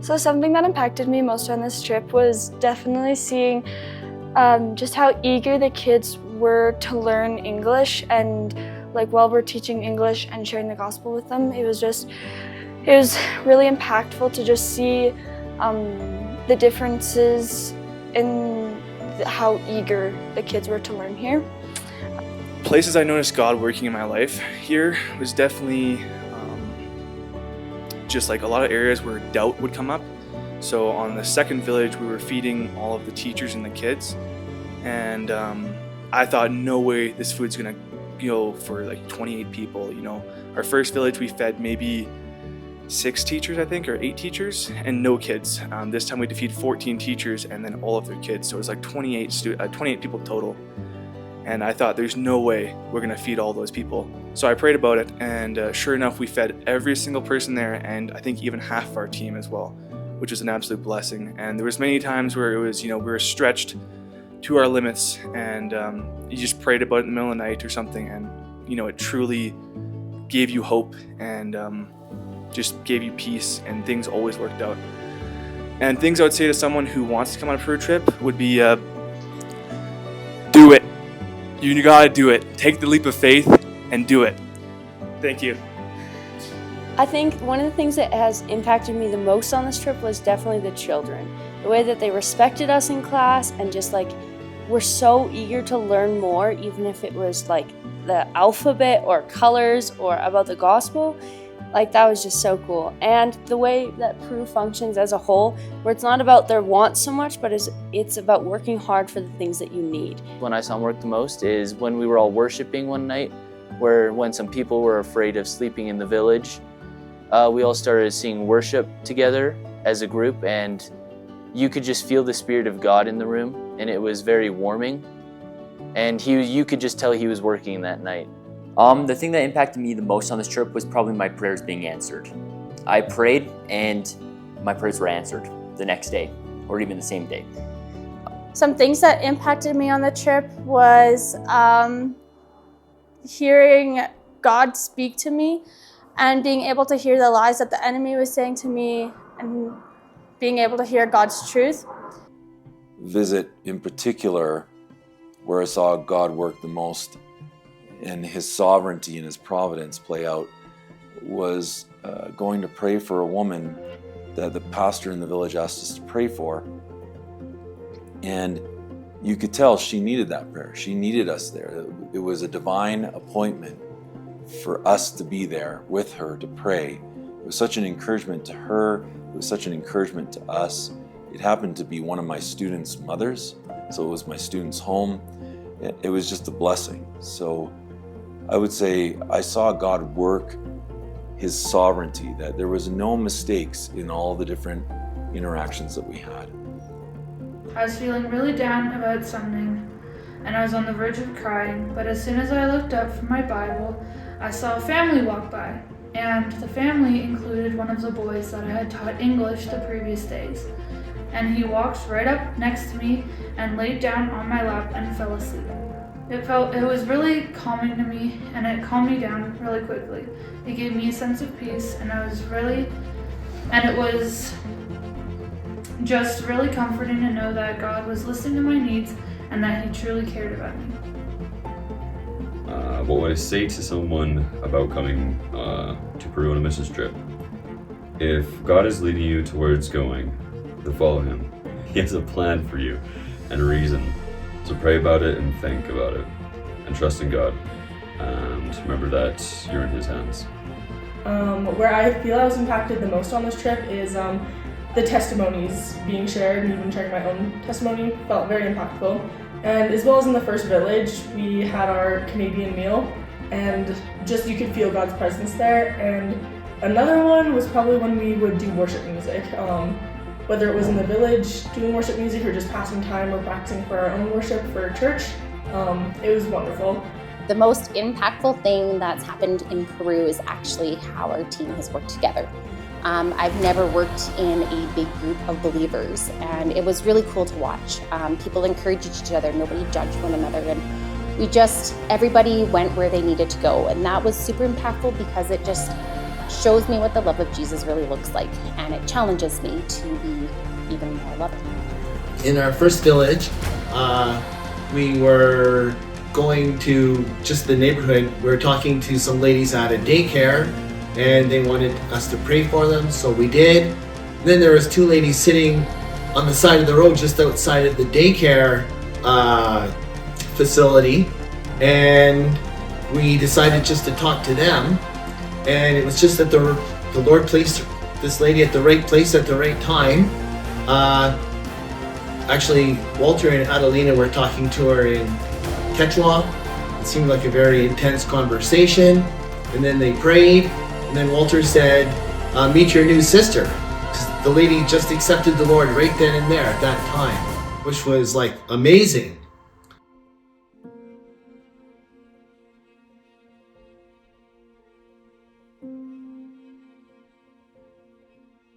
So something that impacted me most on this trip was definitely seeing just how eager the kids were to learn English, and like while we're teaching English and sharing the gospel with them, it was really impactful to just see the differences in how eager the kids were to learn here. Places I noticed God working in my life here was definitely just like a lot of areas where doubt would come up. So on the second village, we were feeding all of the teachers and the kids, and I thought, no way this food's gonna go for like 28 people. You know, our first village we fed maybe 6 teachers, I think, or 8 teachers, and no kids. This time we had to feed 14 teachers and then all of their kids, so it was like 28 people total. And I thought, there's no way we're gonna feed all those people. So I prayed about it, and sure enough, we fed every single person there, and I think even half of our team as well, which was an absolute blessing. And there was many times where it was, we were stretched to our limits, and you just prayed about it in the middle of the night or something, and it truly gave you hope and just gave you peace, and things always worked out. And things I would say to someone who wants to come on a Peru trip would be, do it. You gotta do it. Take the leap of faith and do it. Thank you. I think one of the things that has impacted me the most on this trip was definitely the children. The way that they respected us in class, and just like were so eager to learn more, even if it was like the alphabet or colors or about the gospel. Like, that was just so cool. And the way that Peru functions as a whole, where it's not about their wants so much, but it's about working hard for the things that you need. When I saw him work the most is when we were all worshiping one night, when some people were afraid of sleeping in the village, we all started singing worship together as a group, and you could just feel the Spirit of God in the room, and it was very warming. And you could just tell he was working that night. The thing that impacted me the most on this trip was probably my prayers being answered. I prayed and my prayers were answered the next day, or even the same day. Some things that impacted me on the trip was hearing God speak to me, and being able to hear the lies that the enemy was saying to me, and being able to hear God's truth. Visit in particular, where I saw God work the most and his sovereignty and his providence play out, was going to pray for a woman that the pastor in the village asked us to pray for. And you could tell she needed that prayer. She needed us there. It was a divine appointment for us to be there with her to pray. It was such an encouragement to her. It was such an encouragement to us. It happened to be one of my students' mothers, so it was my student's home. It was just a blessing. So I would say I saw God work his sovereignty, that there was no mistakes in all the different interactions that we had. I was feeling really down about something, and I was on the verge of crying, but as soon as I looked up from my Bible, I saw a family walk by, and the family included one of the boys that I had taught English the previous days. And he walked right up next to me and laid down on my lap and fell asleep. It was really calming to me, and it calmed me down really quickly. It gave me a sense of peace, and it was just really comforting to know that God was listening to my needs and that he truly cared about me. What would I say to someone about coming to Peru on a missions trip? If God is leading you towards going, then follow him. He has a plan for you and a reason. So pray about it and think about it and trust in God, and remember that you're in his hands. Where I feel I was impacted the most on this trip is the testimonies being shared, and even sharing my own testimony felt very impactful. And as well as in the first village, we had our Canadian meal, and just you could feel God's presence there. And another one was probably when we would do worship music. Whether it was in the village doing worship music or just passing time or practicing for our own worship for church, it was wonderful. The most impactful thing that's happened in Peru is actually how our team has worked together. I've never worked in a big group of believers, and it was really cool to watch. People encouraged each other, nobody judged one another, and everybody went where they needed to go, and that was super impactful because it just shows me what the love of Jesus really looks like, and it challenges me to be even more loving. In our first village, we were going to just the neighborhood. We were talking to some ladies at a daycare, and they wanted us to pray for them, so we did. Then there was 2 ladies sitting on the side of the road just outside of the daycare facility, and we decided just to talk to them. And it was just that the Lord placed this lady at the right place at the right time. Actually, Walter and Adelina were talking to her in Quechua. It seemed like a very intense conversation. And then they prayed. And then Walter said, meet your new sister. 'Cause the lady just accepted the Lord right then and there at that time, which was like amazing.